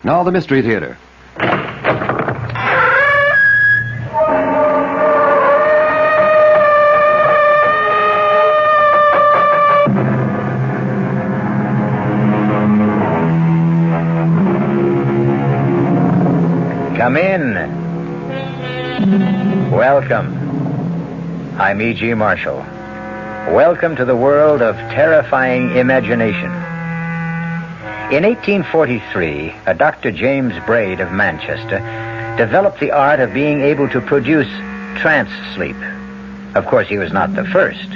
Now the Mystery Theater. Come in. Welcome. I'm E.G. Marshall. Welcome to the world of terrifying imagination. In 1843, a Dr. James Braid of Manchester developed the art of being able to produce trance sleep. Of course, he was not the first.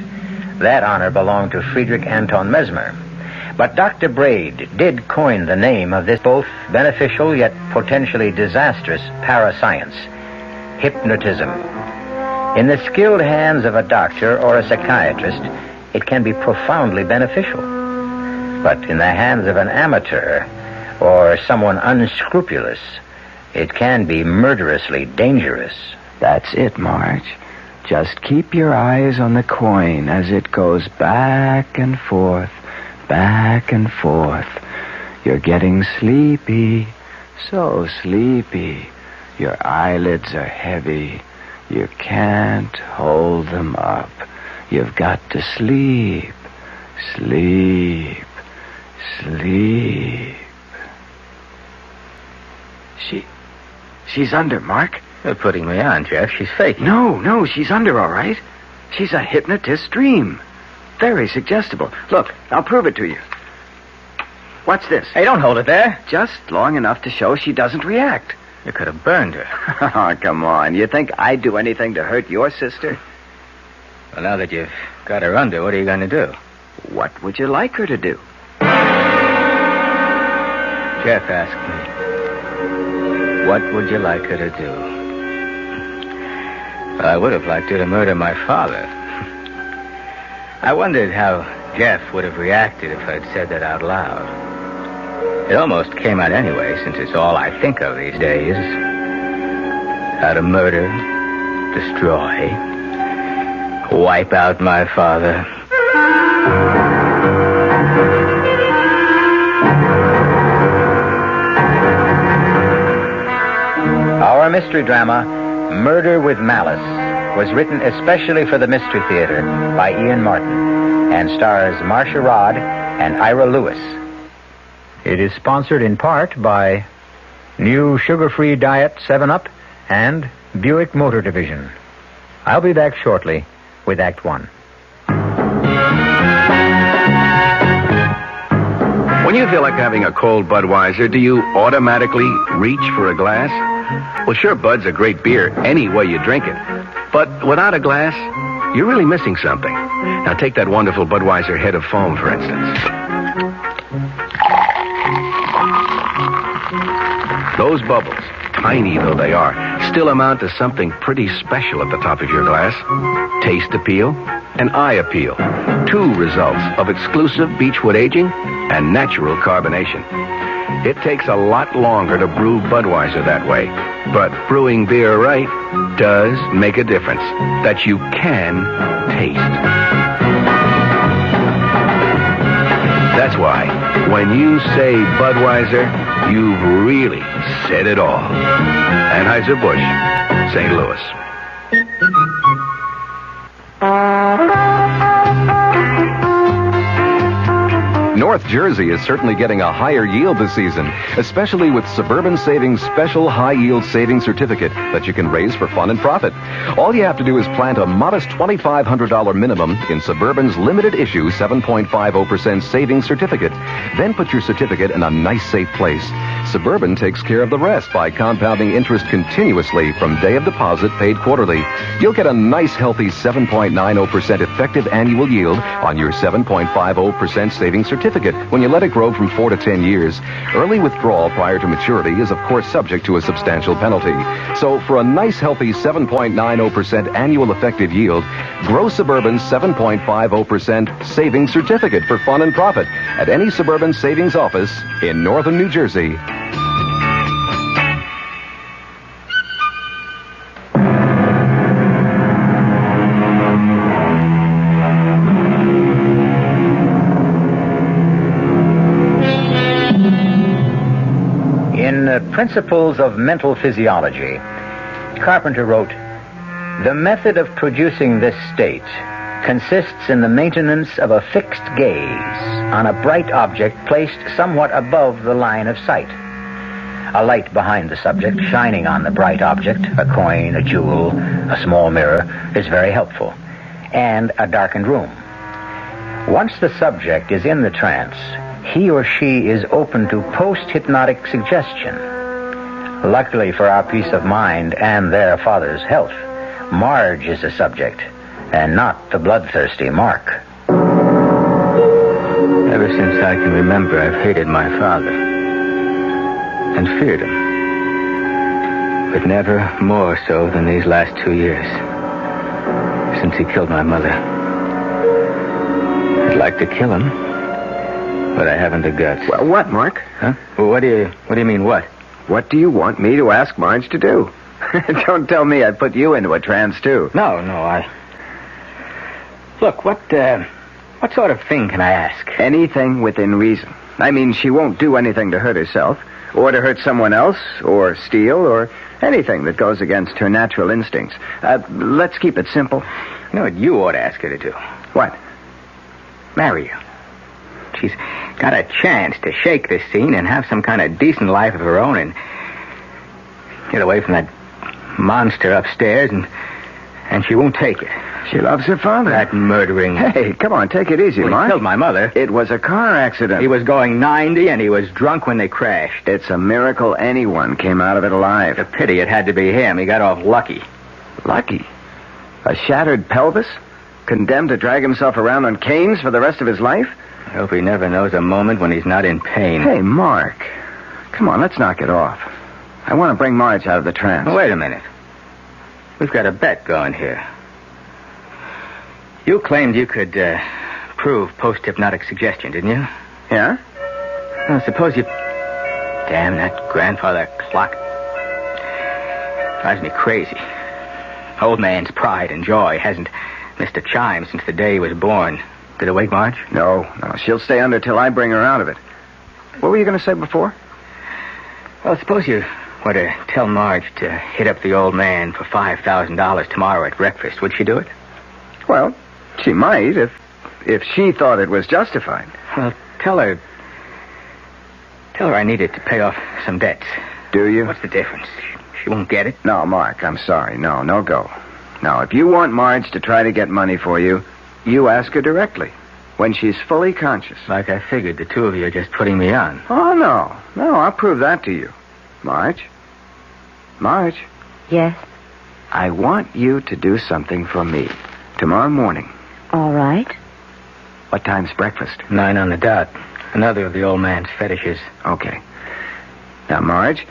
That honor belonged to Friedrich Anton Mesmer. But Dr. Braid did coin the name of this both beneficial yet potentially disastrous parascience, hypnotism. In the skilled hands of a doctor or a psychiatrist, it can be profoundly beneficial. But in the hands of an amateur or someone unscrupulous, it can be murderously dangerous. That's it, Marge. Just keep your eyes on the coin as it goes back and forth, back and forth. You're getting sleepy, so sleepy. Your eyelids are heavy. You can't hold them up. You've got to sleep, sleep, sleep. She's under, Mark. You're putting me on, Jeff. She's faking. No, she's under, all right. She's a hypnotist's dream. Very suggestible. Look, I'll prove it to you. What's this? Hey, don't hold it there. Just long enough to show she doesn't react. You could have burned her. Oh, come on. You think I'd do anything to hurt your sister? Well, now that you've got her under, what are you going to do? What would you like her to do? Jeff asked me, what would you like her to do? Well, I would have liked her to murder my father. I wondered how Jeff would have reacted if I'd said that out loud. It almost came out anyway, since it's all I think of these days. How to murder, destroy, wipe out my father. Our mystery drama, Murder with Malice, was written especially for the Mystery Theater by Ian Martin and stars Marcia Rod and Ira Lewis. It is sponsored in part by new sugar-free diet 7-Up and Buick Motor Division. I'll be back shortly with Act 1. When you feel like having a cold Budweiser, do you automatically reach for a glass? Well, sure, Bud's a great beer any way you drink it. But without a glass, you're really missing something. Now take that wonderful Budweiser head of foam, for instance. Those bubbles, tiny though they are, still amount to something pretty special at the top of your glass. Taste appeal and eye appeal. Two results of exclusive beechwood aging and natural carbonation. It takes a lot longer to brew Budweiser that way, but brewing beer right does make a difference that you can taste. That's why, when you say Budweiser, you've really said it all. Anheuser-Busch, St. Louis. North Jersey is certainly getting a higher yield this season, especially with Suburban Savings Special High Yield Savings Certificate that you can raise for fun and profit. All you have to do is plant a modest $2,500 minimum in Suburban's limited issue 7.50% savings certificate. Then put your certificate in a nice, safe place. Suburban takes care of the rest by compounding interest continuously from day of deposit paid quarterly. You'll get a nice, healthy 7.90% effective annual yield on your 7.50% savings certificate when you let it grow from 4 to 10 years. Early withdrawal prior to maturity is, of course, subject to a substantial penalty. So for a nice, healthy 7.90% annual effective yield, grow Suburban's 7.50% savings certificate for fun and profit at any Suburban savings office in northern New Jersey. In Principles of Mental Physiology, Carpenter wrote, "The method of producing this state consists in the maintenance of a fixed gaze on a bright object placed somewhat above the line of sight. A light behind the subject shining on the bright object, a coin, a jewel, a small mirror, is very helpful, and a darkened room. Once the subject is in the trance, he or she is open to post-hypnotic suggestion. Luckily for our peace of mind and their father's health, Marge is the subject, and not the bloodthirsty Mark." Ever since I can remember, I've hated my father and feared him. But never more so than these last 2 years, since he killed my mother. I'd like to kill him, but I haven't the guts. Well, what, Mark? Huh? Well, what do you mean, what? What do you want me to ask Marge to do? Don't tell me I put you into a trance, too. No, Look, what sort of thing can I ask? Anything within reason. I mean, she won't do anything to hurt herself, or to hurt someone else, or steal, or anything that goes against her natural instincts. Let's keep it simple. You know what you ought to ask her to do? What? Marry you. She's got a chance to shake this scene and have some kind of decent life of her own and get away from that monster upstairs, and she won't take it. She loves her father. That murdering... Hey, come on, take it easy, Mark. He killed my mother. It was a car accident. He was going 90, and he was drunk when they crashed. It's a miracle anyone came out of it alive. It's a pity it had to be him. He got off lucky. Lucky? A shattered pelvis? Condemned to drag himself around on canes for the rest of his life? I hope he never knows a moment when he's not in pain. Hey, Mark. Come on, let's knock it off. I want to bring Marge out of the trance. Well, wait a minute. We've got a bet going here. You claimed you could prove post-hypnotic suggestion, didn't you? Yeah? Well, suppose you... Damn, that grandfather clock drives me crazy. Old man's pride and joy hasn't missed a chime since the day he was born. Did it wake Marge? No. She'll stay under till I bring her out of it. What were you going to say before? Well, suppose you were to tell Marge to hit up the old man for $5,000 tomorrow at breakfast. Would she do it? Well, she might if she thought it was justified. Well, tell her I need it to pay off some debts. Do you? What's the difference? She won't get it. No, Mark, I'm sorry. No go. Now, if you want Marge to try to get money for you, you ask her directly, when she's fully conscious. Like I figured, the two of you are just putting me on. Oh, no, I'll prove that to you. Marge? Yes? I want you to do something for me tomorrow morning. All right. What time's breakfast? 9 on the dot. Another of the old man's fetishes. Okay. Now, Marge,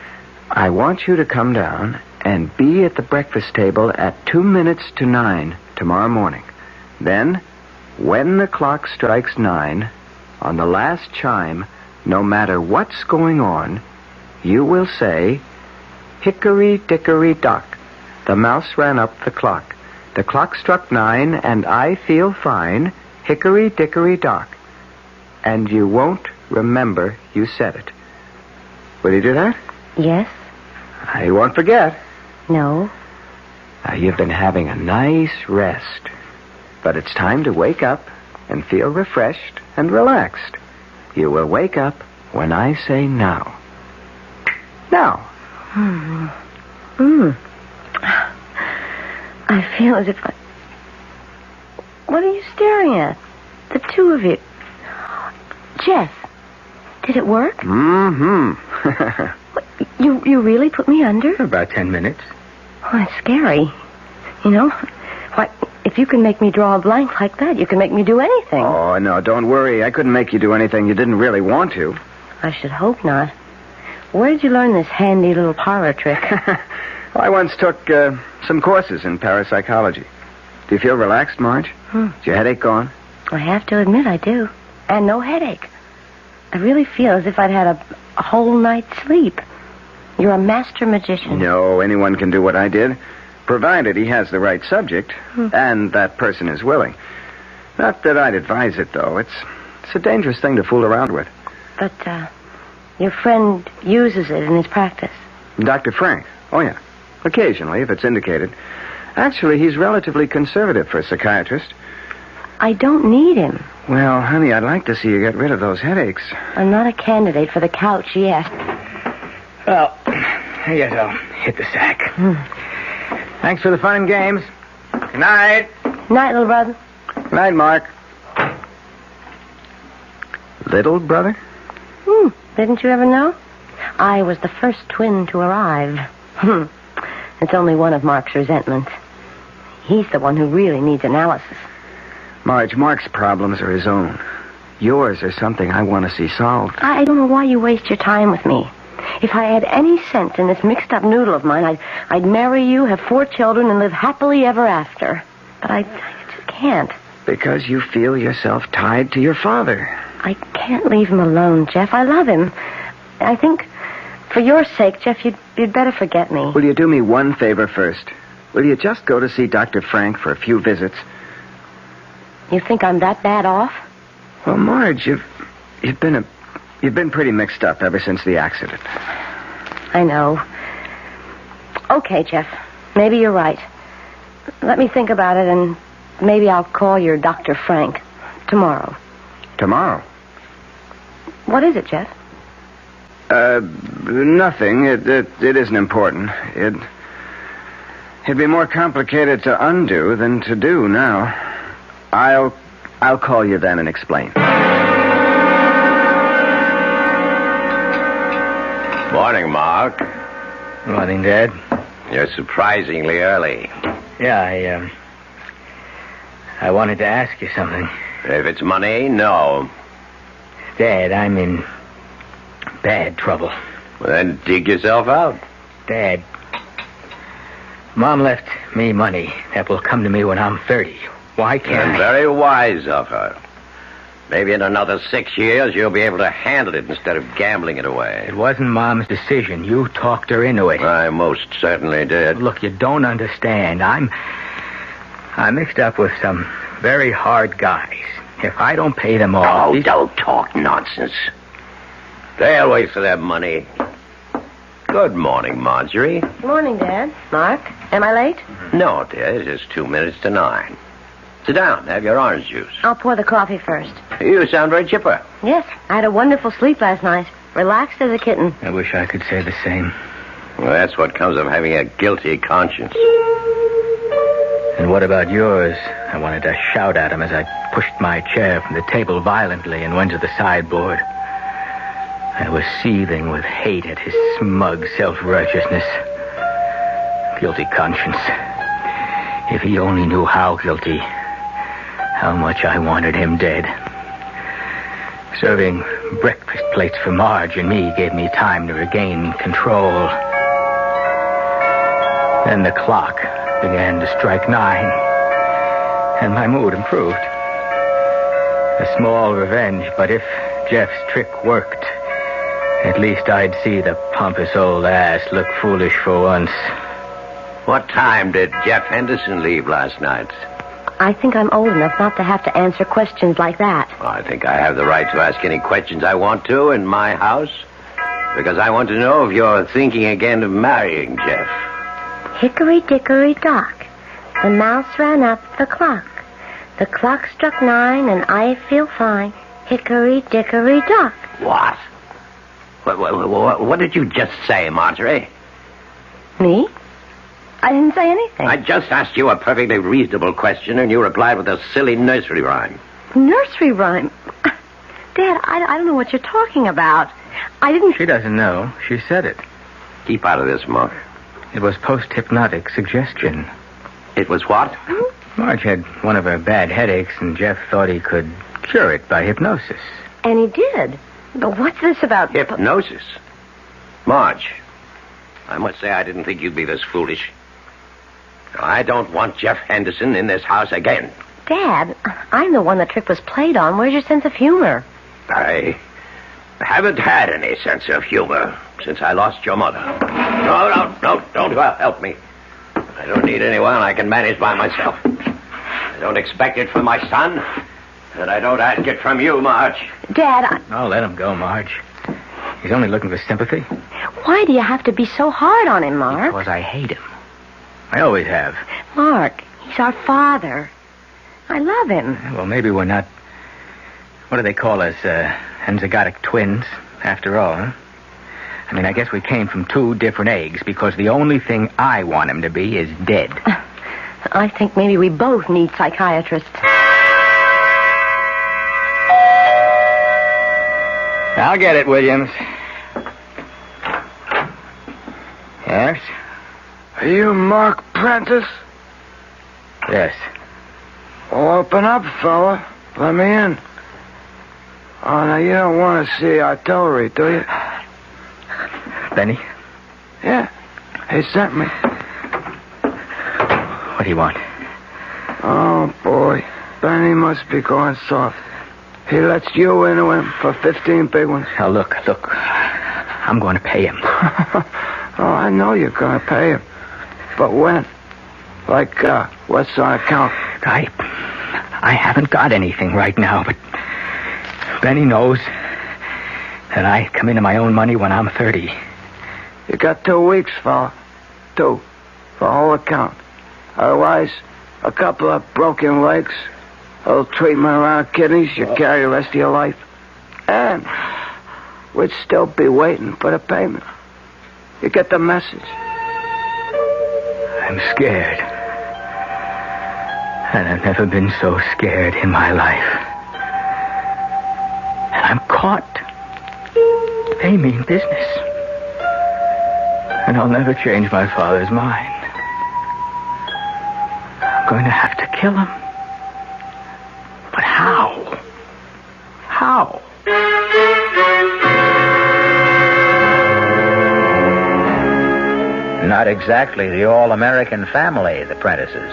I want you to come down and be at the breakfast table at 2 minutes to 9 tomorrow morning. Then, when the clock strikes 9, on the last chime, no matter what's going on, you will say, "Hickory-dickory-dock. The mouse ran up the clock. The clock struck 9, and I feel fine. Hickory-dickory-dock." And you won't remember you said it. Will you do that? Yes? You won't forget. No? Now, you've been having a nice rest. But it's time to wake up and feel refreshed and relaxed. You will wake up when I say now. Now. I feel as if I... What are you staring at? The two of you. Jeff, did it work? Mm-hmm. What, you really put me under? About 10 minutes. Oh, that's scary. You know, why, if you can make me draw a blank like that, you can make me do anything. Oh, no, don't worry. I couldn't make you do anything you didn't really want to. I should hope not. Where did you learn this handy little parlor trick? I once took some courses in parapsychology. Do you feel relaxed, Marge? Is your headache gone? I have to admit I do. And no headache. I really feel as if I'd had a whole night's sleep. You're a master magician. No, anyone can do what I did, provided he has the right subject, and that person is willing. Not that I'd advise it, though. It's a dangerous thing to fool around with. But, Your friend uses it in his practice. Dr. Frank? Oh, yeah. Occasionally, if it's indicated. Actually, he's relatively conservative for a psychiatrist. I don't need him. Well, honey, I'd like to see you get rid of those headaches. I'm not a candidate for the couch yet. Well, I guess I'll hit the sack. Thanks for the fun and games. Good night. Night, little brother. Good night, Mark. Little brother? Didn't you ever know? I was the first twin to arrive. It's only one of Mark's resentments. He's the one who really needs analysis. Marge, Mark's problems are his own. Yours are something I want to see solved. I don't know why you waste your time with me. If I had any sense in this mixed-up noodle of mine, I'd marry you, have 4 children, and live happily ever after. But I just can't. Because you feel yourself tied to your father. I can't leave him alone, Jeff. I love him. I think, for your sake, Jeff, you'd better forget me. Will you do me one favor first? Will you just go to see Dr. Frank for a few visits? You think I'm that bad off? Well, Marge, you've been pretty mixed up ever since the accident. I know. Okay, Jeff. Maybe you're right. Let me think about it, and maybe I'll call your Dr. Frank tomorrow. Tomorrow? What is it, Jeff? Nothing. It isn't important. It'd be more complicated to undo than to do now. I'll call you then and explain. Morning, Mark. Morning, Dad. You're surprisingly early. Yeah, I wanted to ask you something. If it's money, no. Dad, I'm in bad trouble. Well, then dig yourself out. Dad, Mom left me money that will come to me when I'm 30. Why can't I? Very wise of her. Maybe in another 6 years you'll be able to handle it instead of gambling it away. It wasn't Mom's decision. You talked her into it. I most certainly did. Look, you don't understand. I'm mixed up with some very hard guys. If I don't pay them off... Oh, don't talk nonsense. They'll wait for their money. Good morning, Marjorie. Morning, Dad. Mark, am I late? No, dear, it's just 2 minutes to 9. Sit down. Have your orange juice. I'll pour the coffee first. You sound very chipper. Yes, I had a wonderful sleep last night. Relaxed as a kitten. I wish I could say the same. Well, that's what comes of having a guilty conscience. And what about yours? I wanted to shout at him as I pushed my chair from the table violently and went to the sideboard. I was seething with hate at his smug self-righteousness. Guilty conscience. If he only knew how guilty, how much I wanted him dead. Serving breakfast plates for Marge and me gave me time to regain control. Then the clock began to strike 9, and my mood improved. A small revenge, but if Jeff's trick worked, at least I'd see the pompous old ass look foolish for once. What time did Jeff Henderson leave last night? I think I'm old enough not to have to answer questions like that. Well, I think I have the right to ask any questions I want to in my house. Because I want to know if you're thinking again of marrying Jeff. Hickory dickory dock. The mouse ran up the clock. The clock struck 9 and I feel fine. Hickory dickory dock. What? What did you just say, Marjorie? Me? I didn't say anything. I just asked you a perfectly reasonable question, and you replied with a silly nursery rhyme. Nursery rhyme? Dad, I don't know what you're talking about. I didn't... She doesn't know. She said it. Keep out of this, Mark. It was post-hypnotic suggestion. It was what? Marge had one of her bad headaches, and Jeff thought he could cure it by hypnosis. And he did. But what's this about... Hypnosis? Marge, I must say I didn't think you'd be this foolish. I don't want Jeff Henderson in this house again. Dad, I'm the one the trick was played on. Where's your sense of humor? I haven't had any sense of humor since I lost your mother. No, don't help me. I don't need anyone. I can manage by myself. I don't expect it from my son, and I don't ask it from you, Marge. Dad, Oh, let him go, Marge. He's only looking for sympathy. Why do you have to be so hard on him, Mark? Because I hate him. I always have. Mark, he's our father. I love him. Well, maybe we're not... What do they call us? Enzygotic twins, after all, huh? I mean, I guess we came from two different eggs because the only thing I want him to be is dead. I think maybe we both need psychiatrists. I'll get it, Williams. Yes? Are you Mark Prentice? Yes. Well, open up, fella. Let me in. Oh, now, you don't want to see artillery, do you? Benny? Yeah. He sent me. What do you want? Oh, boy. Benny must be going soft. He lets you into him for 15 big ones. Now, look. I'm going to pay him. Oh, I know you're going to pay him. But when? Like, what's on account? I haven't got anything right now, but Benny knows that I come into my own money when I'm 30. You got 2 weeks, fella. 2. For whole account. Otherwise, a couple of broken legs, a little treatment around kidneys, you carry the rest of your life. And we'd still be waiting for the payment. You get the message? I'm scared. And I've never been so scared in my life. And I'm caught. They mean business. And I'll never change my father's mind. I'm going to have to kill him. But how? How? Not exactly the all-American family, the Prentices.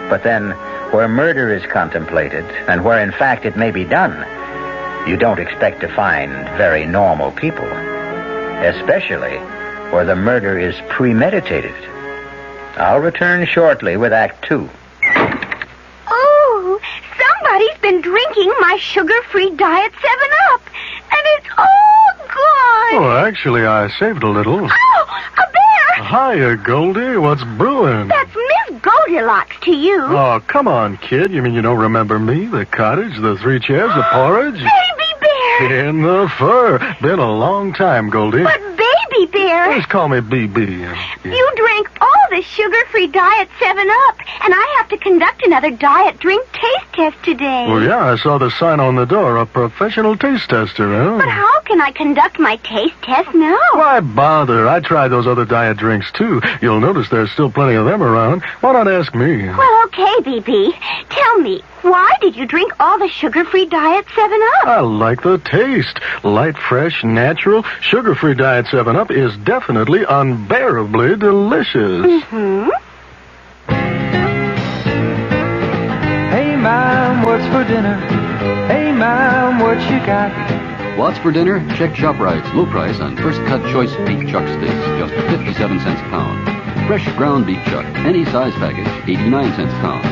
But then, where murder is contemplated, and where in fact it may be done, you don't expect to find very normal people. Especially where the murder is premeditated. I'll return shortly with Act 2. Oh, somebody's been drinking my sugar-free Diet 7-Up, and it's all gone. Oh, actually, I saved a little. Oh, a bear! Hiya, Goldie. What's brewing? That's Miss Goldilocks to you. Oh, come on, kid. You mean you don't remember me? The cottage, the 3 chairs, the porridge? Baby bear! In the fur. Been a long time, Goldie. But baby bear... Just call me BB. You drank all the sugar-free Diet 7-Up, and I have to conduct another diet drink taste test today. Well, yeah, I saw the sign on the door, a professional taste tester, huh? But how can I conduct my taste test now? Why bother? I tried those other diet drinks, too. You'll notice there's still plenty of them around. Why not ask me? Well, okay, BB. Tell me, why did you drink all the sugar-free Diet 7-Up? I like the taste. Light, fresh, natural, sugar-free Diet 7-Up is definitely unbearably delicious. Mm-hmm. Hey, Mom, what's for dinner? Hey, Mom, what you got? What's for dinner? Check ShopRite's low price on first cut choice beef chuck steaks, just 57 cents a pound. Fresh ground beef chuck, any size package, 89 cents a pound.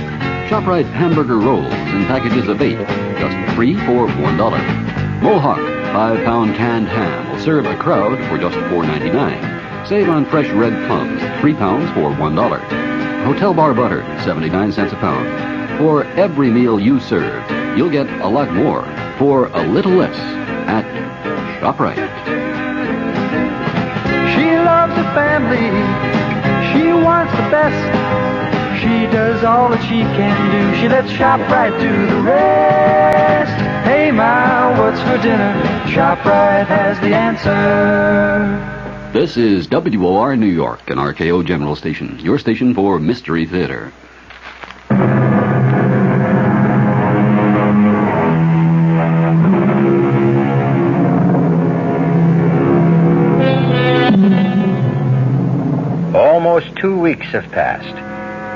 ShopRite hamburger rolls in packages of 8, just 3 for $1. Mohawk 5-pound canned ham will serve a crowd for just $4.99. Save on fresh red plums, 3 pounds for $1. Hotel bar butter, 79 cents a pound. For every meal you served, you'll get a lot more for a little less at ShopRite. She loves the family. She wants the best. She does all that she can do. She lets ShopRite do the rest. Hey, Ma, what's for dinner? ShopRite has the answer. This is WOR New York, an RKO General Station, your station for Mystery Theater. Almost 2 weeks have passed,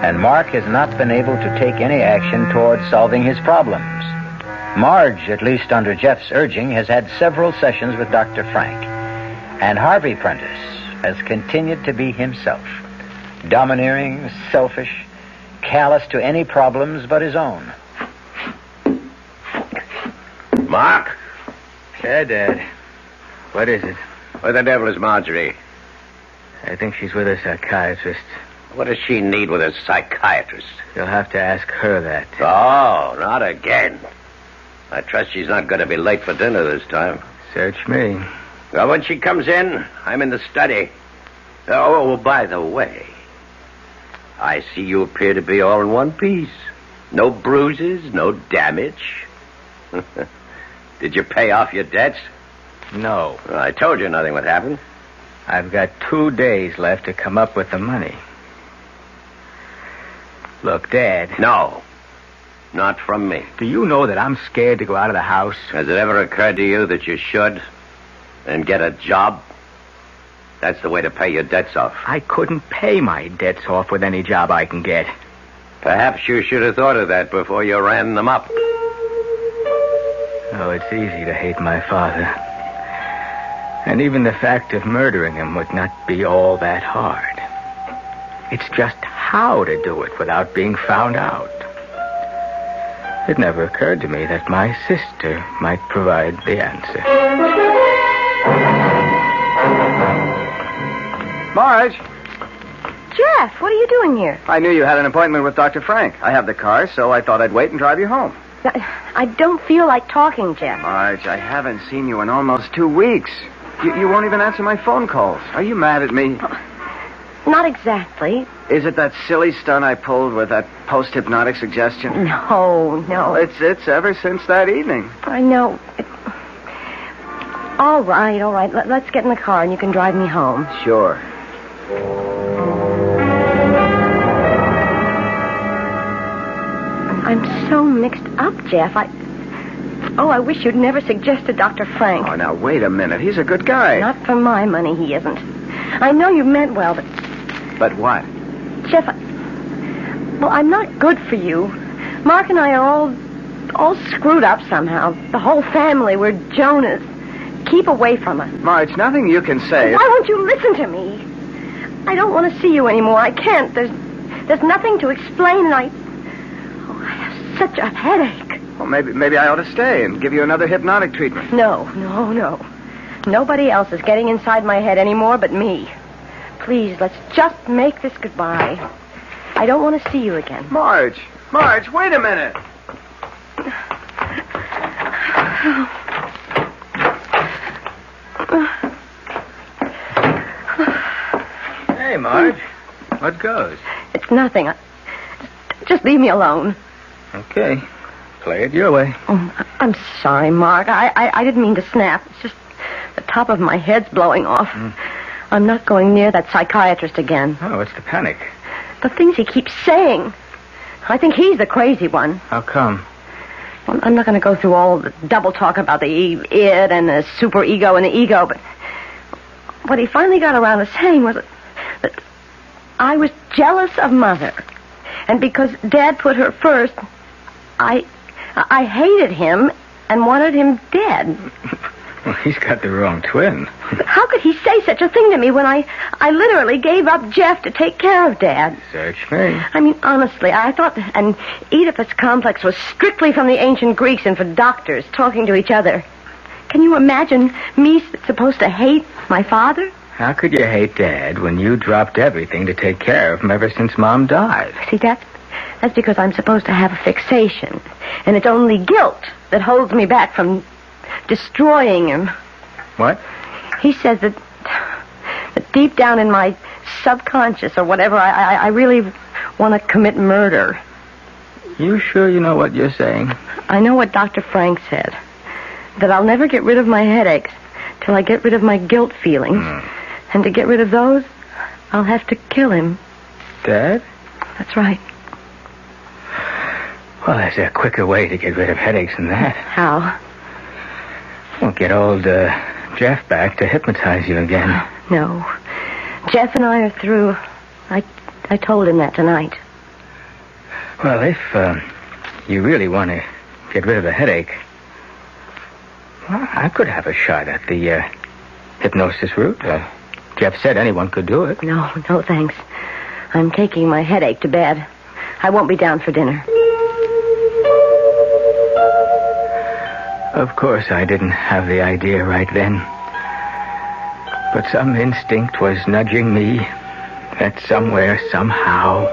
and Mark has not been able to take any action towards solving his problems. Marge, at least under Jeff's urging, has had several sessions with Dr. Frank, and Harvey Prentice has continued to be himself, domineering, selfish, callous to any problems but his own. Mark? Yeah, Dad. What is it? Where the devil is Marjorie? I think she's with a psychiatrist. What does she need with a psychiatrist? You'll have to ask her that. Oh, not again. I trust she's not going to be late for dinner this time. Search me. Well, when she comes in, I'm in the study. Oh, by the way, I see you appear to be all in one piece. No bruises, no damage. Did you pay off your debts? No. Well, I told you nothing would happen. I've got 2 days left to come up with the money. Look, Dad. No. Not from me. Do you know that I'm scared to go out of the house? Has it ever occurred to you that you should and get a job? That's the way to pay your debts off. I couldn't pay my debts off with any job I can get. Perhaps you should have thought of that before you ran them up. Oh, it's easy to hate my father. And even the fact of murdering him would not be all that hard. It's just how to do it without being found out. It never occurred to me that my sister might provide the answer. Marge, Jeff, what are you doing here? I knew you had an appointment with Dr. Frank. I have the car, so I thought I'd wait and drive you home. I don't feel like talking, Jeff. Marge, I haven't seen you in almost 2 weeks. You won't even answer my phone calls. Are you mad at me? Not exactly. Is it that silly stunt I pulled with that post-hypnotic suggestion? No. It's ever since that evening. I know. All right. Let's get in the car and you can drive me home. Sure. I'm so mixed up, Jeff. I wish you'd never suggested Dr. Frank. Oh, now, wait a minute. He's a good guy. Not for my money, he isn't. I know you meant well, but... But what? Jeff, I'm not good for you. Mark and I are all screwed up somehow. The whole family, we're Jonas. Keep away from us. Marge, nothing you can say. Why won't you listen to me? I don't want to see you anymore. I can't. There's nothing to explain, and I have such a headache. Well, maybe I ought to stay and give you another hypnotic treatment. No. Nobody else is getting inside my head anymore but me. Please, let's just make this goodbye. I don't want to see you again. Marge, wait a minute. Hey, Marge. What goes? It's nothing. Just leave me alone. Okay. Play it your way. Oh, I'm sorry, Mark. I didn't mean to snap. It's just the top of my head's blowing off. I'm not going near that psychiatrist again. Oh, what's the panic? The things he keeps saying. I think he's the crazy one. How come? Well, I'm not going to go through all the double talk about the id and the super ego and the ego, but what he finally got around to saying was that I was jealous of Mother. And because Dad put her first, I hated him and wanted him dead. Well, he's got the wrong twin. How could he say such a thing to me when I literally gave up Jeff to take care of Dad? Search me. I mean, honestly, I thought an Oedipus complex was strictly from the ancient Greeks and for doctors talking to each other. Can you imagine me supposed to hate my father? How could you hate Dad when you dropped everything to take care of him ever since Mom died? See, that's because I'm supposed to have a fixation. And it's only guilt that holds me back from destroying him. What? He says that deep down in my subconscious or whatever, I really want to commit murder. You sure you know what you're saying? I know what Dr. Frank said. That I'll never get rid of my headaches till I get rid of my guilt feelings. And to get rid of those, I'll have to kill him. Dad? That's right. Well, there's a quicker way to get rid of headaches than that. How? Well, get old Jeff back to hypnotize you again. No. Jeff and I are through. I told him that tonight. Well, if you really want to get rid of the headache, well, I could have a shot at the hypnosis route. Jeff said anyone could do it. No, thanks. I'm taking my headache to bed. I won't be down for dinner. Of course, I didn't have the idea right then. But some instinct was nudging me that somewhere, somehow,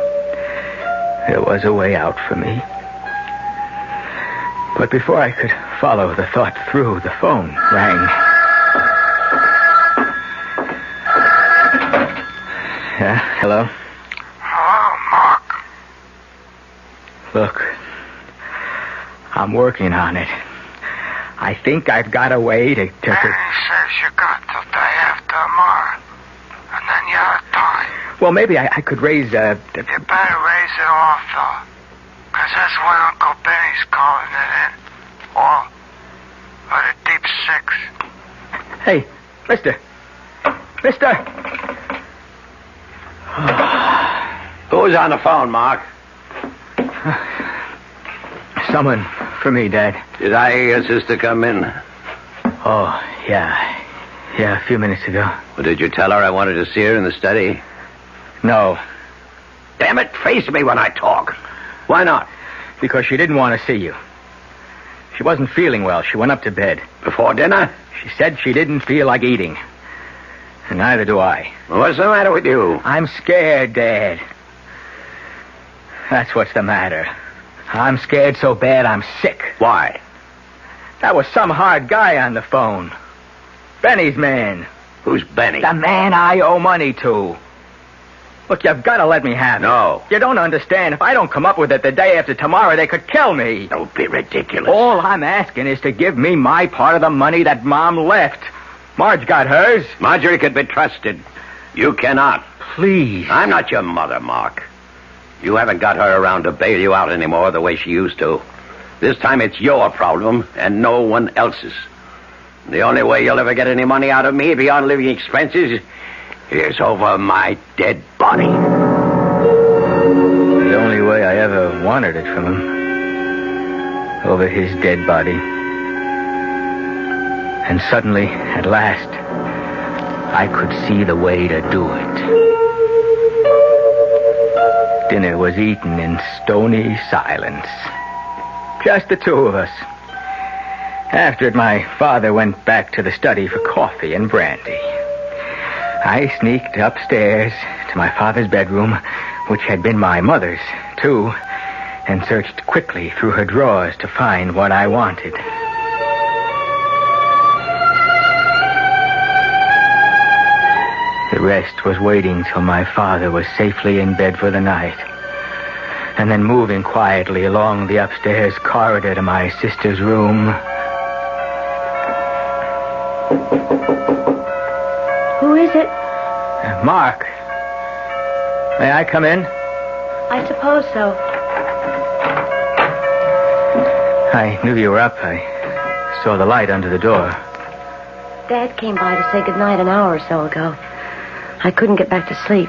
there was a way out for me. But before I could follow the thought through, the phone rang. Yeah, hello? Hello, Mark. Look, I'm working on it. I think I've got a way to... Benny says you got till day after tomorrow. And then you have time. Well, maybe I could raise You better raise it off, though. 'Cause that's when Uncle Benny's calling it in. Or the deep six. Hey, mister. Who's on the phone, Mark? Someone for me, Dad. Did I hear your sister come in? Oh, yeah. Yeah, a few minutes ago. Well, did you tell her I wanted to see her in the study? No, Damn it, face me when I talk. Why not? because she didn't want to see you. She wasn't feeling well. She went up to bed. Before dinner? She said she didn't feel like eating. And neither do I. Well, what's the matter with you? I'm scared, Dad. That's what's the matter. I'm scared so bad I'm sick. Why? That was some hard guy on the phone. Benny's man. Who's Benny? The man I owe money to. Look, you've got to let me have it. No. You don't understand. If I don't come up with it the day after tomorrow, they could kill me. Don't be ridiculous. All I'm asking is to give me my part of the money that Mom left. Marge got hers. Marjorie could be trusted. You cannot. Please. I'm not your mother, Mark. You haven't got her around to bail you out anymore the way she used to. This time it's your problem and no one else's. The only way you'll ever get any money out of me beyond living expenses is over my dead body. The only way I ever wanted it from him. Over his dead body. And suddenly, at last, I could see the way to do it. Dinner was eaten in stony silence. Just the two of us. After it, my father went back to the study for coffee and brandy. I sneaked upstairs to my father's bedroom, which had been my mother's, too, and searched quickly through her drawers to find what I wanted. The rest was waiting till my father was safely in bed for the night, and then moving quietly along the upstairs corridor to my sister's room. Who is it? Mark. May I come in? I suppose so. I knew you were up. I saw the light under the door. Dad came by to say goodnight an hour or so ago. I couldn't get back to sleep.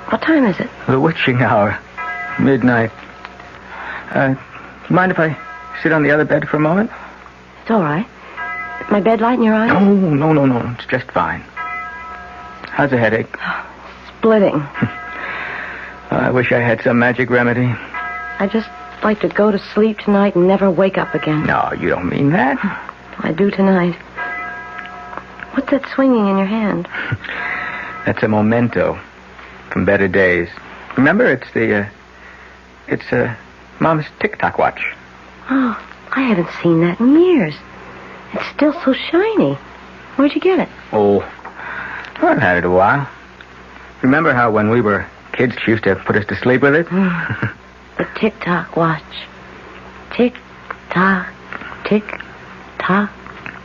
What time is it? The witching hour. Midnight. Mind if I sit on the other bed for a moment? It's all right. My bed light in your eyes? No. It's just fine. How's the headache? Splitting. I wish I had some magic remedy. I just like to go to sleep tonight and never wake up again. No, you don't mean that. I do tonight. What's that swinging in your hand? That's a memento from better days. Remember, it's Mom's tic-toc watch. Oh, I haven't seen that in years. It's still so shiny. Where'd you get it? Oh, I've had it a while. Remember how when we were kids she used to put us to sleep with it? The tick-tock watch. Tick-tock, tick-tock,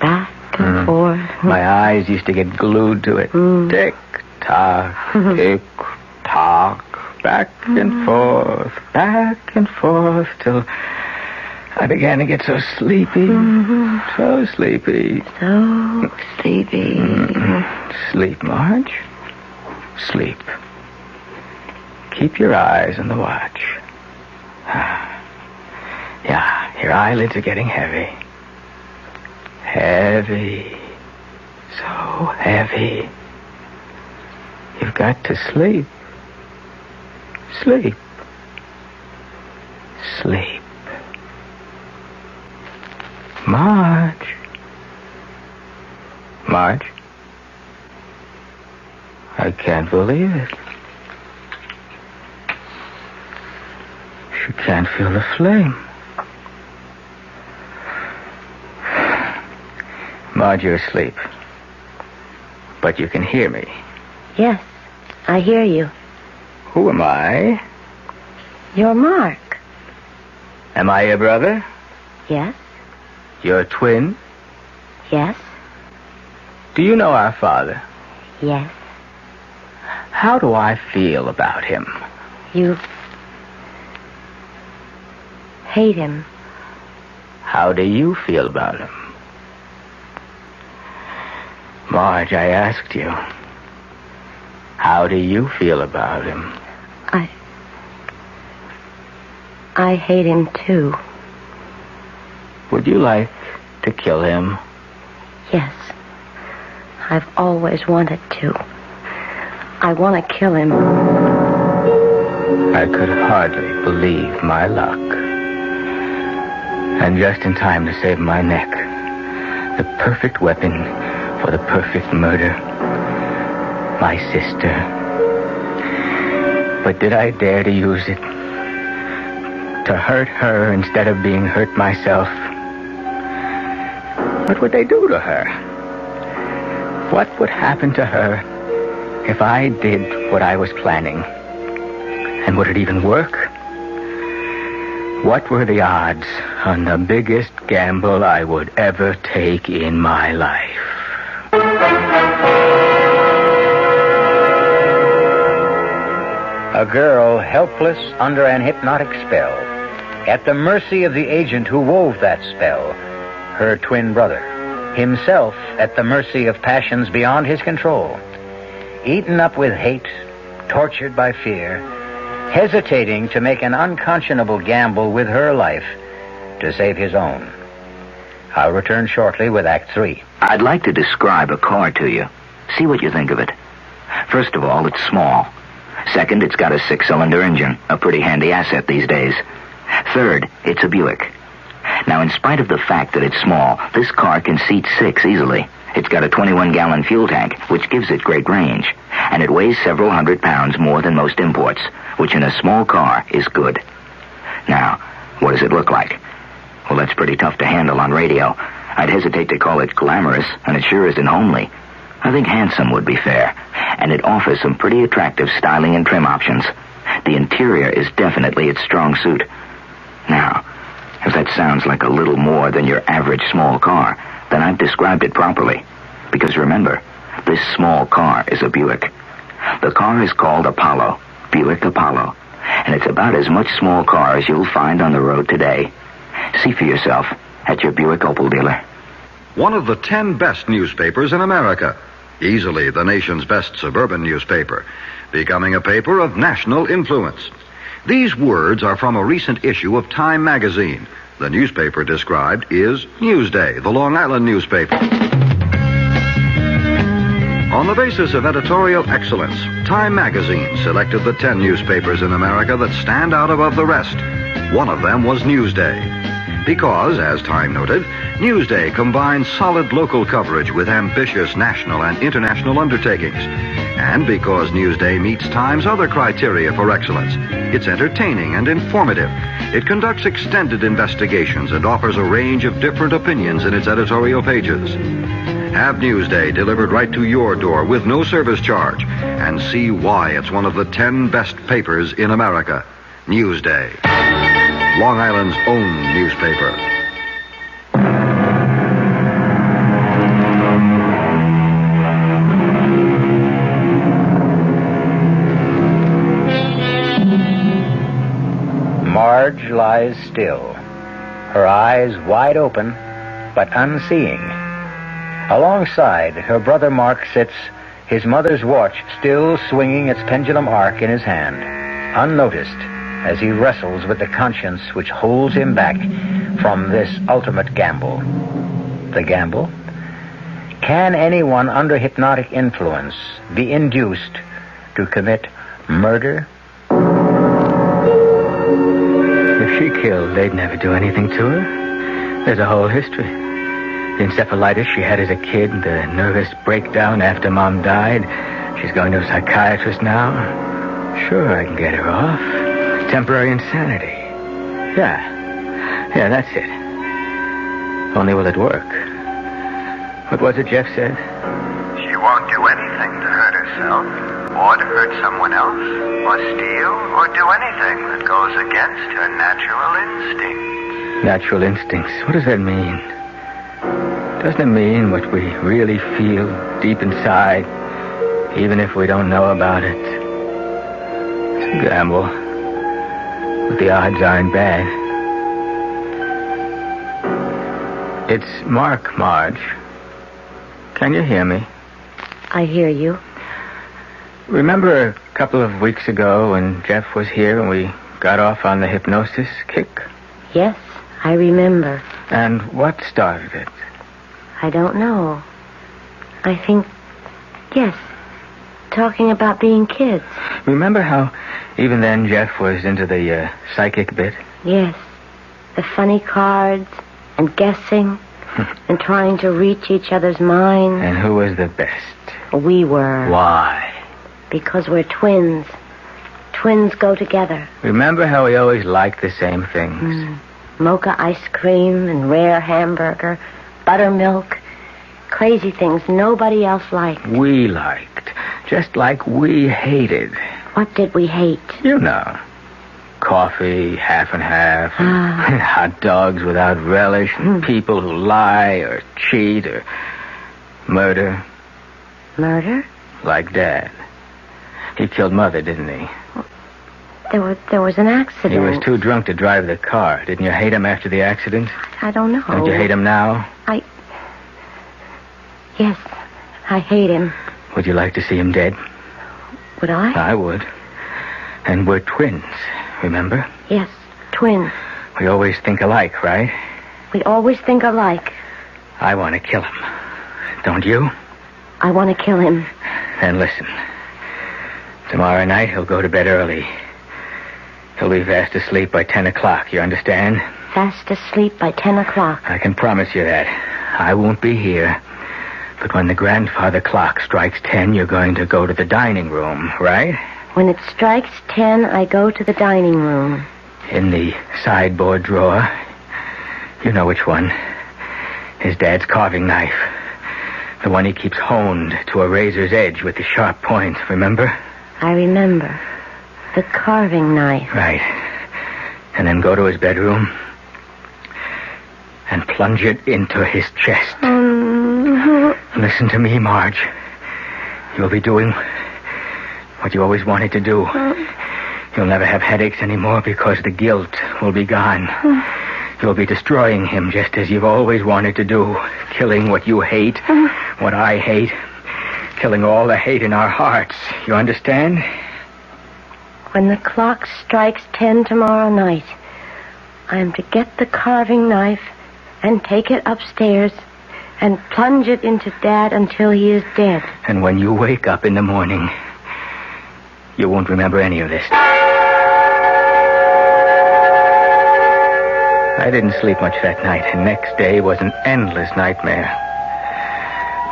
back and forth. My eyes used to get glued to it. Tick-tock, tick-tock, back and forth, till I began to get so sleepy. So sleepy. So sleepy. Sleep, Marge. Sleep. Keep your eyes on the watch. Yeah, your eyelids are getting heavy. Heavy. So heavy. You've got to sleep. Sleep. Sleep. Marge. I can't believe it. She can't feel the flame. Marge, you're asleep. But you can hear me. Yes, I hear you. Who am I? You're Mark. Am I your brother? Yes, Your twin? yes, Do you know our father? yes. How do I feel about him? You hate him. How do you feel about him? Marge, I asked you. How do you feel about him? I hate him too. Would you like to kill him? Yes. I've always wanted to. I want to kill him. I could hardly believe my luck. And just in time to save my neck. The perfect weapon for the perfect murder. My sister. But did I dare to use it? To hurt her instead of being hurt myself? What would they do to her? What would happen to her if I did what I was planning? And would it even work? What were the odds on the biggest gamble I would ever take in my life? A girl helpless under an hypnotic spell, at the mercy of the agent who wove that spell, her twin brother, himself at the mercy of passions beyond his control, eaten up with hate, tortured by fear, hesitating to make an unconscionable gamble with her life to save his own. I'll return shortly with Act 3. I'd like to describe a car to you. See what you think of it. First of all, it's small. Second, it's got a 6-cylinder engine, a pretty handy asset these days. Third, it's a Buick. Now, in spite of the fact that it's small, this car can seat 6 easily. It's got a 21-gallon fuel tank, which gives it great range. And it weighs several hundred pounds more than most imports, which in a small car is good. Now, what does it look like? Well, that's pretty tough to handle on radio. I'd hesitate to call it glamorous, and it sure isn't homely. I think handsome would be fair, and it offers some pretty attractive styling and trim options. The interior is definitely its strong suit. Now, if that sounds like a little more than your average small car, then I've described it properly. Because remember, this small car is a Buick. The car is called Apollo, Buick Apollo, and it's about as much small car as you'll find on the road today. See for yourself at your Buick Opel dealer. One of the 10 best newspapers in America. Easily the nation's best suburban newspaper. Becoming a paper of national influence. These words are from a recent issue of Time magazine. The newspaper described is Newsday, the Long Island newspaper. On the basis of editorial excellence, Time magazine selected the 10 newspapers in America that stand out above the rest. One of them was Newsday. Because, as Time noted, Newsday combines solid local coverage with ambitious national and international undertakings. And because Newsday meets Time's other criteria for excellence, it's entertaining and informative. It conducts extended investigations and offers a range of different opinions in its editorial pages. Have Newsday delivered right to your door with no service charge, and see why it's one of the 10 best papers in America. Newsday, Long Island's own newspaper. Marge lies still, her eyes wide open, but unseeing. Alongside, her brother Mark sits, his mother's watch still swinging its pendulum arc in his hand, unnoticed as he wrestles with the conscience which holds him back from this ultimate gamble. The gamble? Can anyone under hypnotic influence be induced to commit murder? If she killed, they'd never do anything to her. There's a whole history. The encephalitis she had as a kid, the nervous breakdown after Mom died, She's going to a psychiatrist now. Sure, I can get her off. Temporary insanity. Yeah, that's it. Only will it work? What was it Jeff said? She won't do anything to hurt herself, or to hurt someone else, or steal, or do anything that goes against her natural instincts. Natural instincts. What does that mean? Doesn't it mean what we really feel deep inside, even if we don't know about it? It's a gamble, but the odds aren't bad. It's Mark, Marge. Can you hear me? I hear you. Remember a couple of weeks ago when Jeff was here and we got off on the hypnosis kick? Yes, I remember. And what started it? I don't know. I think, yes, talking about being kids. Remember how even then Jeff was into the psychic bit? Yes, the funny cards and guessing and trying to reach each other's minds. And who was the best? We were. Why? Because we're twins. Twins go together. Remember how we always liked the same things? Mocha ice cream and rare hamburger, buttermilk, crazy things nobody else liked. We liked, just like we hated. What did we hate? You know. Coffee, half and half, and hot dogs without relish, and people who lie or cheat or murder. Murder? Like Dad. He killed Mother, didn't he? There was an accident. He was too drunk to drive the car. Didn't you hate him after the accident? I don't know. Don't you hate him now? Yes, I hate him. Would you like to see him dead? Would I? I would. And we're twins, remember? Yes, twins. We always think alike, right? We always think alike. I want to kill him. Don't you? I want to kill him. Then listen. Tomorrow night he'll go to bed early. He'll be fast asleep by 10 o'clock, you understand? Fast asleep by 10 o'clock. I can promise you that. I won't be here. But when the grandfather clock strikes 10, you're going to go to the dining room, right? When it strikes 10, I go to the dining room. In the sideboard drawer. You know which one. His dad's carving knife. The one he keeps honed to a razor's edge with the sharp point, remember? I remember. The carving knife. Right. And then go to his bedroom and plunge it into his chest. Listen to me, Marge. You'll be doing what you always wanted to do. You'll never have headaches anymore because the guilt will be gone. You'll be destroying him just as you've always wanted to do. Killing what you hate, what I hate. Killing all the hate in our hearts. You understand? When the clock strikes 10 tomorrow night, I am to get the carving knife and take it upstairs and plunge it into Dad until he is dead. And when you wake up in the morning, you won't remember any of this. I didn't sleep much that night, and next day was an endless nightmare.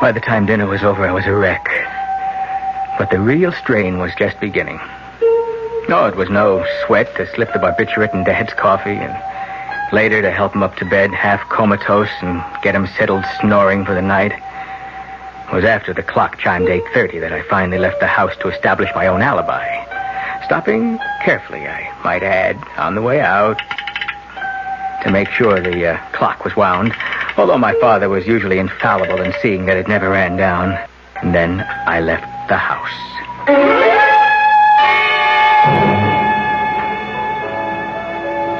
By the time dinner was over, I was a wreck. But the real strain was just beginning. No, it was no sweat to slip the barbiturate in Dad's coffee, and later to help him up to bed, half comatose, and get him settled snoring for the night. It was after the clock chimed 8:30 that I finally left the house to establish my own alibi. Stopping carefully, I might add, on the way out, to make sure the clock was wound, although my father was usually infallible in seeing that it never ran down. And then I left the house.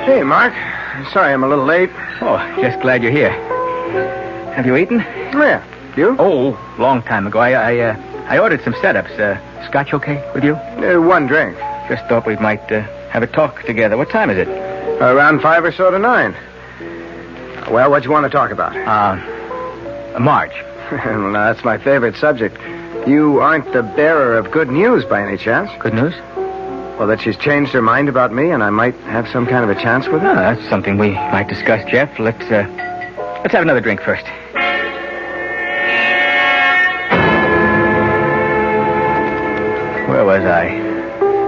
Hey, Mark. Sorry I'm a little late. Oh, just glad you're here. Have you eaten? Yeah. You? Oh, long time ago. I ordered some setups. Scotch okay with you? One drink. Just thought we might have a talk together. What time is it? Around 5 or so to 9. Well, what do you want to talk about? Marge. Well, now, that's my favorite subject. You aren't the bearer of good news by any chance? Good news? Well, that she's changed her mind about me and I might have some kind of a chance with her? Oh, that's something we might discuss, Jeff. Let's have another drink first. Where was I?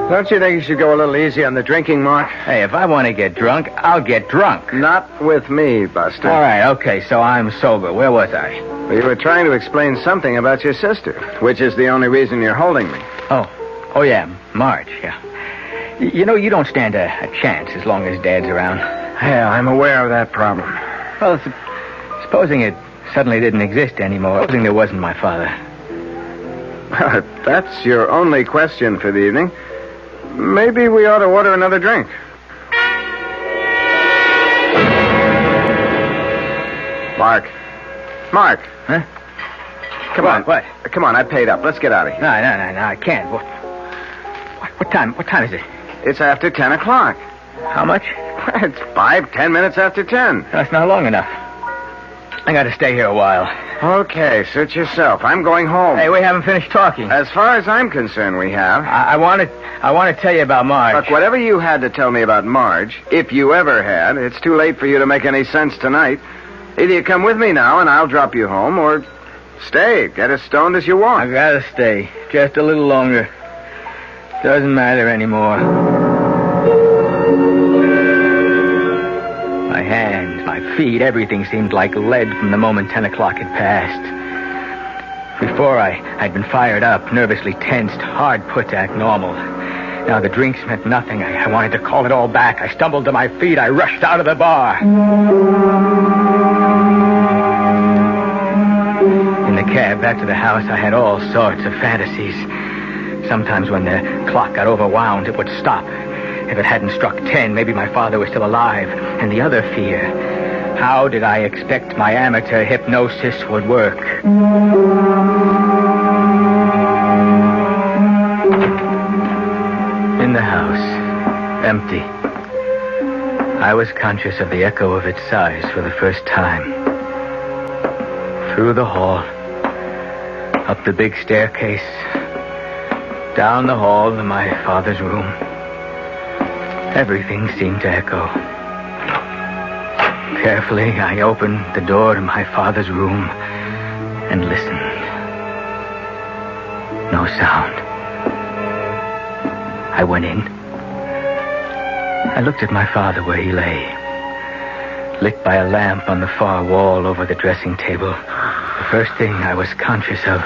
Don't you think you should go a little easy on the drinking, Mark? Hey, if I want to get drunk, I'll get drunk. Not with me, Buster. All right, okay, so I'm sober. Where was I? Well, you were trying to explain something about your sister, which is the only reason you're holding me. Oh yeah, Marge, yeah. You know, you don't stand a chance as long as Dad's around. Yeah, I'm aware of that problem. Well, supposing it suddenly didn't exist anymore, supposing there wasn't my father. Well, if that's your only question for the evening, maybe we ought to order another drink. Mark. Huh? Come on. What? Come on, I paid up. Let's get out of here. No, I can't. What time is it? It's after 10 o'clock. How much? It's 5-10 minutes after 10. That's not long enough. I gotta stay here a while. Okay, suit yourself. I'm going home. Hey, we haven't finished talking. As far as I'm concerned, we have. I want to tell you about Marge. Look, whatever you had to tell me about Marge, if you ever had, it's too late for you to make any sense tonight. Either you come with me now and I'll drop you home, or stay. Get as stoned as you want. I gotta stay. Just a little longer. Doesn't matter anymore. My hands, my feet, everything seemed like lead from the moment 10 o'clock had passed. Before I'd been fired up, nervously tensed, hard put to act normal. Now the drinks meant nothing. I wanted to call it all back. I stumbled to my feet. I rushed out of the bar. In the cab back to the house, I had all sorts of fantasies. Sometimes when the clock got overwound, it would stop. If it hadn't struck 10, maybe my father was still alive. And the other fear, how did I expect my amateur hypnosis would work? In the house, empty. I was conscious of the echo of its sighs for the first time. Through the hall, up the big staircase, down the hall to my father's room. Everything seemed to echo. Carefully, I opened the door to my father's room and listened. No sound. I went in. I looked at my father where he lay, lit by a lamp on the far wall over the dressing table. The first thing I was conscious of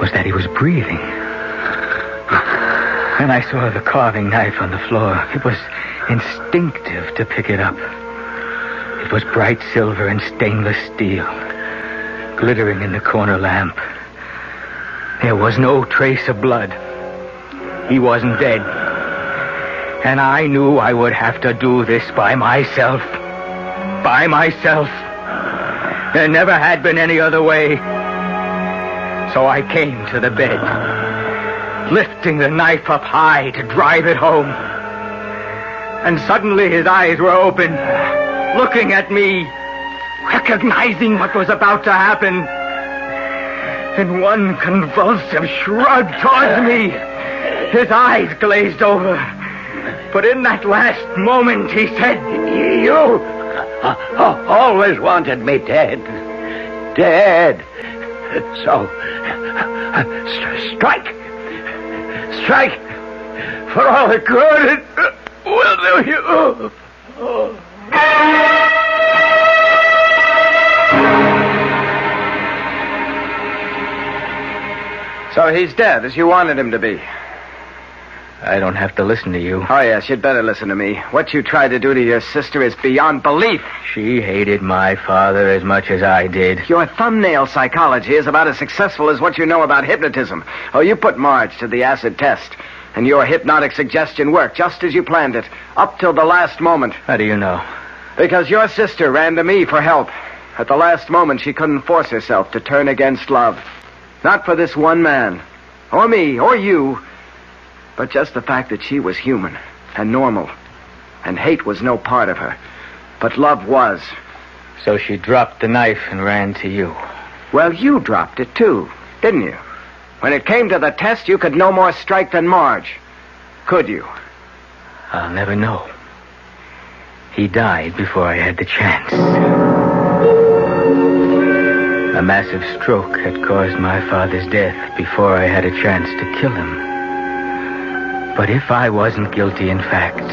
was that he was breathing. And I saw the carving knife on the floor. It was instinctive to pick it up. It was bright silver and stainless steel, glittering in the corner lamp. There was no trace of blood. He wasn't dead. And I knew I would have to do this by myself. By myself. There never had been any other way. So I came to the bed, lifting the knife up high to drive it home. And suddenly his eyes were open, looking at me, recognizing what was about to happen. In one convulsive shrug towards me, his eyes glazed over. But in that last moment, he said, You always wanted me dead. Dead. So, strike. Strike. For all the good it will do you. So he's dead, as you wanted him to be. I don't have to listen to you. Oh, yes, you'd better listen to me. What you tried to do to your sister is beyond belief. She hated my father as much as I did. Your thumbnail psychology is about as successful as what you know about hypnotism. Oh, you put Marge to the acid test, and your hypnotic suggestion worked just as you planned it, up till the last moment. How do you know? Because your sister ran to me for help. At the last moment, she couldn't force herself to turn against love. Not for this one man, or me, or you, but just the fact that she was human and normal, and hate was no part of her, but love was. So she dropped the knife and ran to you. Well, you dropped it too, didn't you? When it came to the test, you could no more strike than Marge. Could you? I'll never know. He died before I had the chance. A massive stroke had caused my father's death before I had a chance to kill him. But if I wasn't guilty in fact,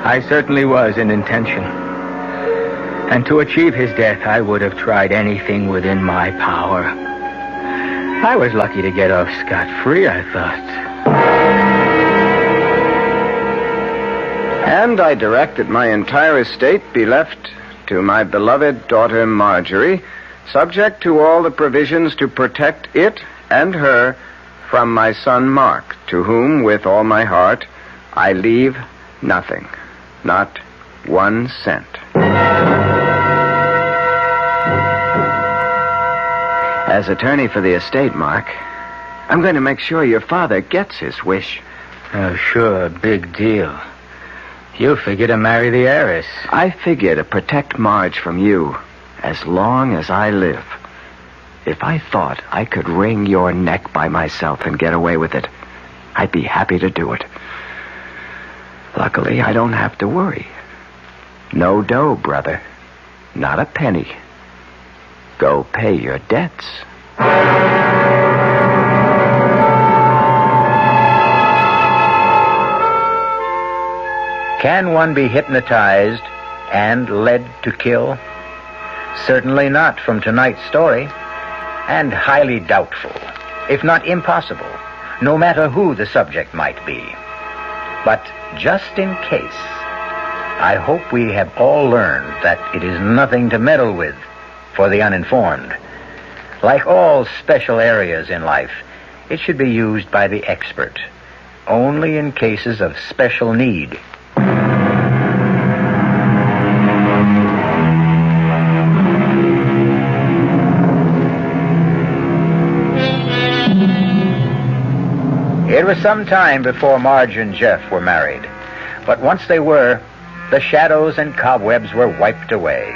I certainly was in intention. And to achieve his death, I would have tried anything within my power. I was lucky to get off scot-free, I thought. And I direct that my entire estate be left to my beloved daughter Marjorie, subject to all the provisions to protect it and her from my son Mark, to whom, with all my heart, I leave nothing, not 1 cent. As attorney for the estate, Mark, I'm going to make sure your father gets his wish. Oh, sure, big deal. You figure to marry the heiress. I figure to protect Marge from you as long as I live. If I thought I could wring your neck by myself and get away with it, I'd be happy to do it. Luckily, I don't have to worry. No dough, brother. Not a penny. Go pay your debts. Can one be hypnotized and led to kill? Certainly not from tonight's story, and highly doubtful, if not impossible, no matter who the subject might be. But just in case, I hope we have all learned that it is nothing to meddle with for the uninformed. Like all special areas in life, it should be used by the expert, only in cases of special need. It was some time before Marge and Jeff were married, but once they were, the shadows and cobwebs were wiped away.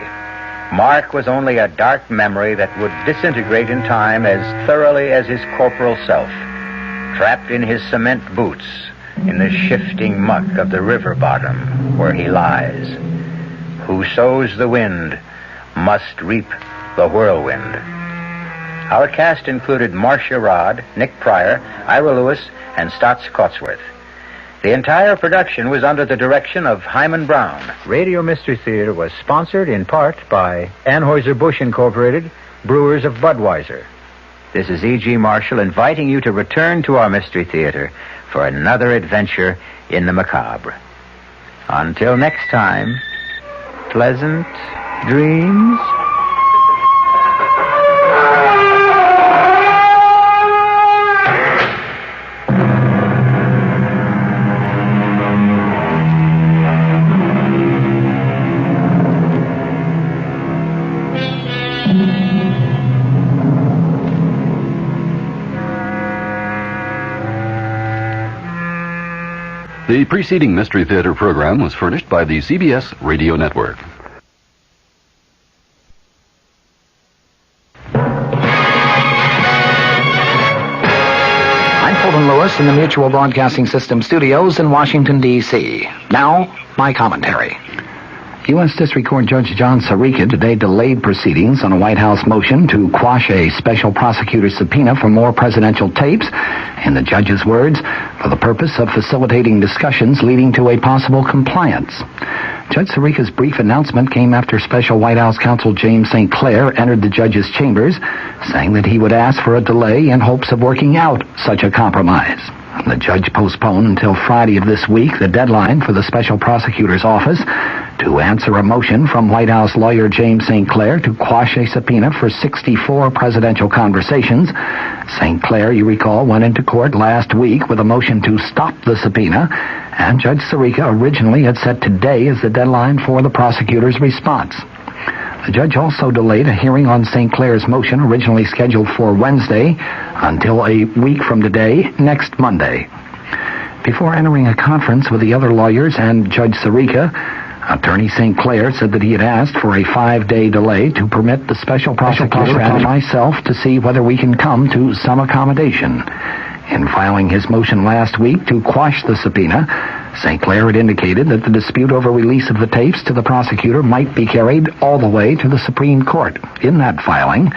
Mark was only a dark memory that would disintegrate in time as thoroughly as his corporal self, trapped in his cement boots in the shifting muck of the river bottom where he lies. Who sows the wind must reap the whirlwind. Our cast included Marcia, Nick Pryor, Ira Lewis, and Staats Cotsworth. The entire production was under the direction of Himan Brown. Radio Mystery Theater was sponsored in part by Anheuser-Busch Incorporated, Brewers of Budweiser. This is E.G. Marshall inviting you to return to our Mystery Theater for another adventure in the macabre. Until next time, pleasant dreams. The preceding Mystery Theater program was furnished by the CBS Radio Network. I'm Fulton Lewis in the Mutual Broadcasting System studios in Washington, D.C. Now, my commentary. U.S. District Court Judge John Sirica today delayed proceedings on a White House motion to quash a special prosecutor's subpoena for more presidential tapes, in the judge's words, for the purpose of facilitating discussions leading to a possible compliance. Judge Sirica's brief announcement came after Special White House Counsel James St. Clair entered the judge's chambers, saying that he would ask for a delay in hopes of working out such a compromise. The judge postponed until Friday of this week the deadline for the special prosecutor's office to answer a motion from White House lawyer James St. Clair to quash a subpoena for 64 presidential conversations. St. Clair, you recall, went into court last week with a motion to stop the subpoena, and Judge Sirica originally had set today as the deadline for the prosecutor's response. The judge also delayed a hearing on St. Clair's motion, originally scheduled for Wednesday, until a week from today, next Monday. Before entering a conference with the other lawyers and Judge Sirica, Attorney St. Clair said that he had asked for a 5-day delay to permit the special prosecutor and myself to see whether we can come to some accommodation. In filing his motion last week to quash the subpoena, St. Clair had indicated that the dispute over release of the tapes to the prosecutor might be carried all the way to the Supreme Court. In that filing,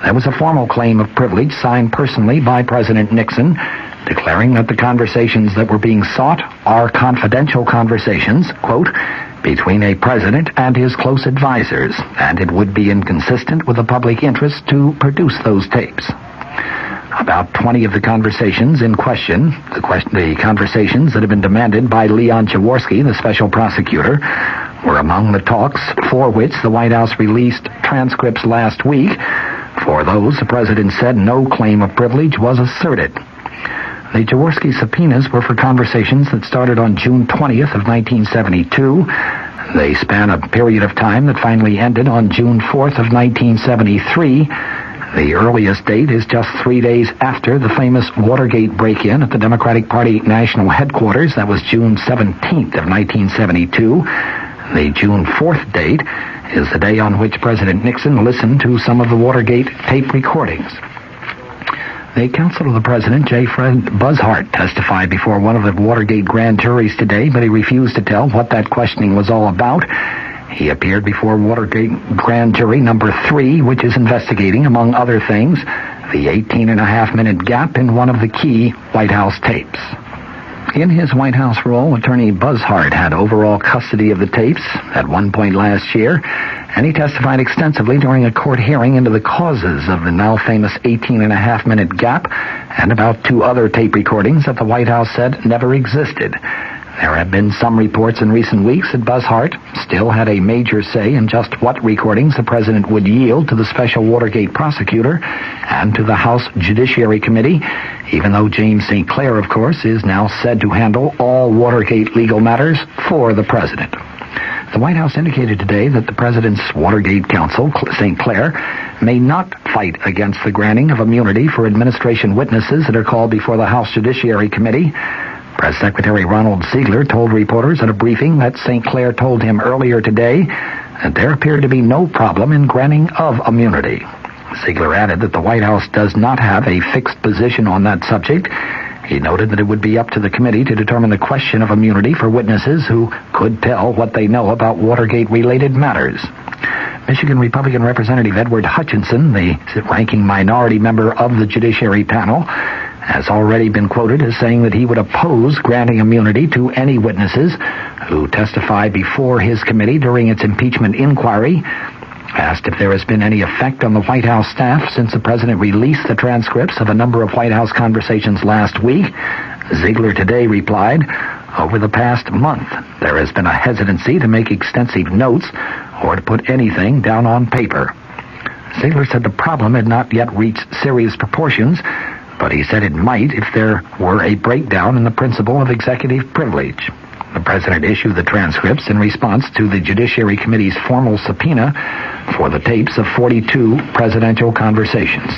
there was a formal claim of privilege signed personally by President Nixon, declaring that the conversations that were being sought are confidential conversations, quote, between a president and his close advisors, and it would be inconsistent with the public interest to produce those tapes. About 20 of the conversations in question, the conversations that have been demanded by Leon Jaworski, the special prosecutor, were among the talks for which the White House released transcripts last week. For those, the president said no claim of privilege was asserted. The Jaworski subpoenas were for conversations that started on June 20th of 1972. They span a period of time that finally ended on June 4th of 1973. The earliest date is just 3 days after the famous Watergate break-in at the Democratic Party national headquarters. That was June 17th of 1972. The June 4th date is the day on which President Nixon listened to some of the Watergate tape recordings. The counsel of the president, J. Fred Buzzhart, testified before one of the Watergate grand juries today, but he refused to tell what that questioning was all about. He appeared before Watergate Grand Jury number 3, which is investigating, among other things, the 18-and-a-half-minute gap in one of the key White House tapes. In his White House role, Attorney Buzzhart had overall custody of the tapes at one point last year, and he testified extensively during a court hearing into the causes of the now famous 18-and-a-half-minute gap and about 2 other tape recordings that the White House said never existed. There have been some reports in recent weeks that Buzzhart still had a major say in just what recordings the president would yield to the special Watergate prosecutor and to the House Judiciary Committee, even though James St. Clair, of course, is now said to handle all Watergate legal matters for the president. The White House indicated today that the president's Watergate counsel, St. Clair, may not fight against the granting of immunity for administration witnesses that are called before the House Judiciary Committee. Press Secretary Ronald Ziegler told reporters at a briefing that St. Clair told him earlier today that there appeared to be no problem in granting of immunity. Ziegler added that the White House does not have a fixed position on that subject. He noted that it would be up to the committee to determine the question of immunity for witnesses who could tell what they know about Watergate-related matters. Michigan Republican Representative Edward Hutchinson, the ranking minority member of the Judiciary Panel, has already been quoted as saying that he would oppose granting immunity to any witnesses who testify before his committee during its impeachment inquiry. Asked if there has been any effect on the White House staff since the president released the transcripts of a number of White House conversations last week, Ziegler today replied, "Over the past month, there has been a hesitancy to make extensive notes or to put anything down on paper." Ziegler said the problem had not yet reached serious proportions, but he said it might if there were a breakdown in the principle of executive privilege. The president issued the transcripts in response to the Judiciary Committee's formal subpoena for the tapes of 42 presidential conversations.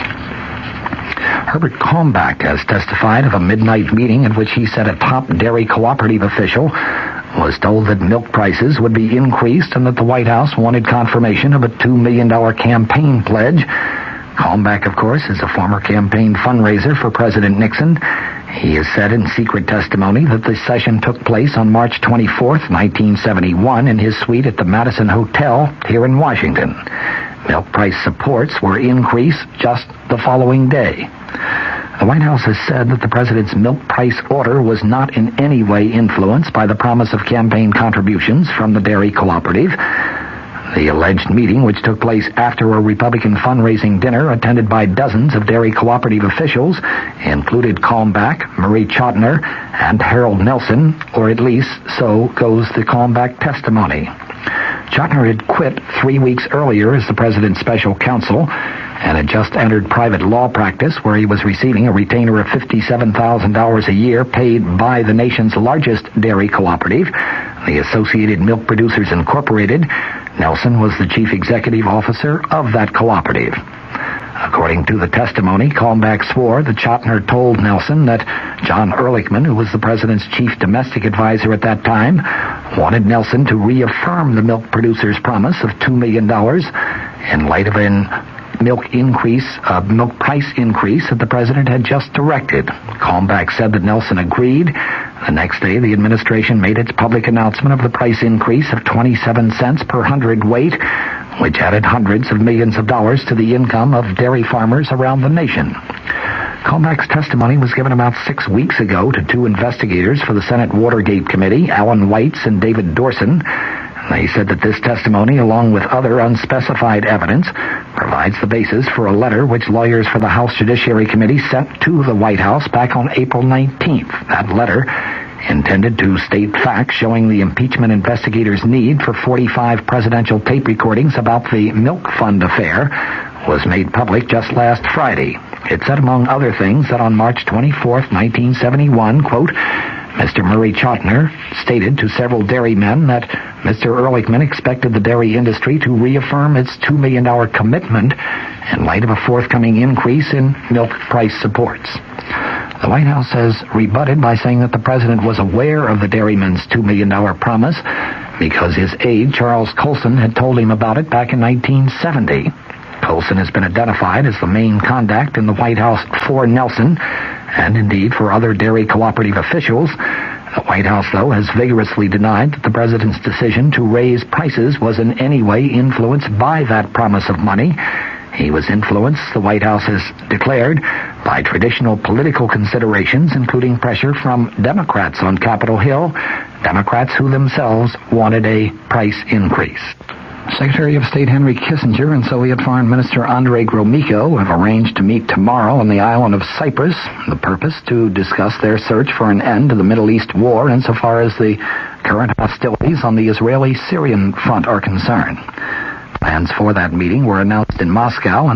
Herbert Kalmbach has testified of a midnight meeting in which he said a top dairy cooperative official was told that milk prices would be increased and that the White House wanted confirmation of a $2 million campaign pledge. Kalmbach, of course, is a former campaign fundraiser for President Nixon. He has said in secret testimony that the session took place on March 24th, 1971, in his suite at the Madison Hotel here in Washington. Milk price supports were increased just the following day. The White House has said that the president's milk price order was not in any way influenced by the promise of campaign contributions from the dairy cooperative. The alleged meeting, which took place after a Republican fundraising dinner attended by dozens of dairy cooperative officials, included Kalmbach, Marie Chotiner, and Harold Nelson, or at least so goes the Kalmbach testimony. Chotiner had quit 3 weeks earlier as the president's special counsel and had just entered private law practice where he was receiving a retainer of $57,000 a year paid by the nation's largest dairy cooperative, the Associated Milk Producers Incorporated. Nelson was the chief executive officer of that cooperative. According to the testimony, Kalmbach swore that Chotiner told Nelson that John Ehrlichman, who was the president's chief domestic advisor at that time, wanted Nelson to reaffirm the milk producers' promise of $2 million in light of an milk price increase that the president had just directed. Kalmbach said that Nelson agreed The next day, the administration made its public announcement of the price increase of 27 cents per hundredweight, which added hundreds of millions of dollars to the income of dairy farmers around the nation. Colmack's testimony was given about 6 weeks ago to two investigators for the Senate Watergate Committee, Alan Weitz and David Dorson. They said that this testimony, along with other unspecified evidence, provides the basis for a letter which lawyers for the House Judiciary Committee sent to the White House back on April 19th. That letter, intended to state facts showing the impeachment investigators' need for 45 presidential tape recordings about the milk fund affair, was made public just last Friday. It said, among other things, that on March 24th, 1971, quote, Mr. Murray Chotiner stated to several dairymen that Mr. Ehrlichman expected the dairy industry to reaffirm its $2 million commitment in light of a forthcoming increase in milk price supports. The White House has rebutted by saying that the president was aware of the dairymen's $2 million promise because his aide, Charles Colson, had told him about it back in 1970. Colson has been identified as the main contact in the White House for Nelson, and indeed for other dairy cooperative officials. The White House, though, has vigorously denied that the president's decision to raise prices was in any way influenced by that promise of money. He was influenced, the White House has declared, by traditional political considerations, including pressure from Democrats on Capitol Hill, Democrats who themselves wanted a price increase. Secretary of State Henry Kissinger and Soviet Foreign Minister Andrei Gromyko have arranged to meet tomorrow on the island of Cyprus, the purpose to discuss their search for an end to the Middle East war insofar as the current hostilities on the Israeli-Syrian front are concerned. Plans for that meeting were announced in Moscow